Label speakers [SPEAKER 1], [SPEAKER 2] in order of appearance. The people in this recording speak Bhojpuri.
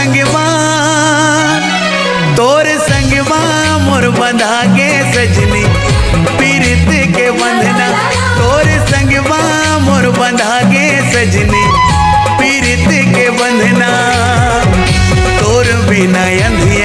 [SPEAKER 1] संगवा तोर संगवा मोर बंधा के सजनी पीरित के बंधना तोर संगवा मोर बंधा के सजनी पीरित के बंधना तोर बिना अंधी